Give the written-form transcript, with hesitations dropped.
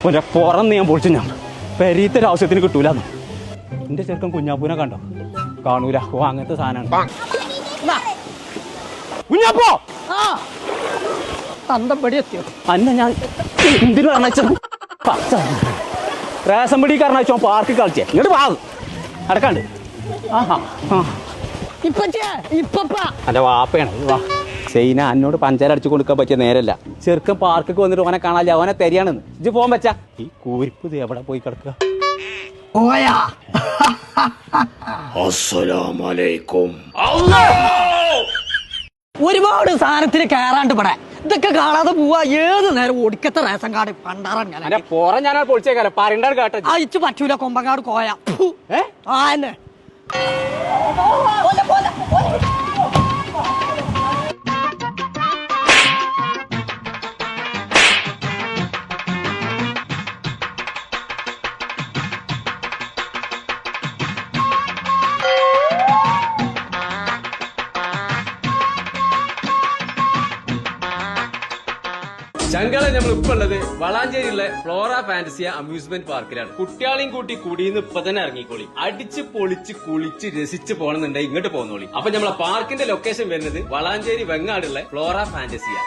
ഒരു പുറന്ന് ഞാൻ പൊളിച്ചു. ഞാൻ പെരീത്തൊരു ആവശ്യത്തിന് കിട്ടൂലെന്ന്. എന്റെ ചെറുക്കൻ കുഞ്ഞാപ്പൂനെ കണ്ടോ? കാണൂല. ഓ അങ്ങനത്തെ സാധനമാണ്. കുഞ്ഞാപ്പോ തന്തപ്പടി എത്തിയോ അന്ന ഞാൻ എന്തിനു പറഞ്ഞ റേഷൻ പിടി കാരണോ പാർക്കിൽ കളിച്ചേ. ഇങ്ങോട്ട് പാകും അടക്കാണ്ട്. ആഹാ അന്റെ വാപ്പയാണ്. വാ സൈന എന്നോട് പഞ്ചാര അടിച്ചു കൊടുക്കാൻ പറ്റിയ നേരല്ല. ചെറുക്കൻ പാർക്കൊക്കെ വന്നിട്ട് ഓനെ കാണാല്ല. ഓനെ തരികയാണെന്ന് ഇജ്ജ് പോകാൻ പറ്റാ. ഈ കൂരിപ്പ് എവിടെ പോയി കിടക്കുക? ഒരുപാട് സാധനത്തിന് കയറാണ്ട് ഇവിടെ ഇതൊക്കെ കാണാതെ പോവാ. ഏത് നേരം ഒടുക്കത്തെ റേഷൻ കാർഡ് പണ്ടാറാൻ ഞാൻ പൊളിച്ചേക്കാലോ. പറയണ്ടാണ് കേട്ടോ. അയച്ചു പറ്റൂല. കൊമ്പങ്ങാട് കോയ ആന്നെ ചങ്കളെ നമ്മളിപ്പോ ഉള്ളത് വളാഞ്ചേരിയിലെ ഫ്ലോറ ഫാന്റസിയ അമ്യൂസ്മെന്റ് പാർക്കിലാണ്. കുട്ടികളെയും കൂട്ടി കുടിയിന്ന് ഇപ്പൊ തന്നെ ഇറങ്ങിക്കോളി. അടിച്ച് പൊളിച്ച് കുളിച്ച് രസിച്ച് പോകണമെന്നുണ്ടെങ്കിൽ ഇങ്ങോട്ട് പോകുന്നോളി. അപ്പൊ നമ്മളെ പാർക്കിന്റെ ലൊക്കേഷൻ വരുന്നത് വളാഞ്ചേരി വെങ്ങാടുള്ള ഫ്ലോറ ഫാന്റസിയ.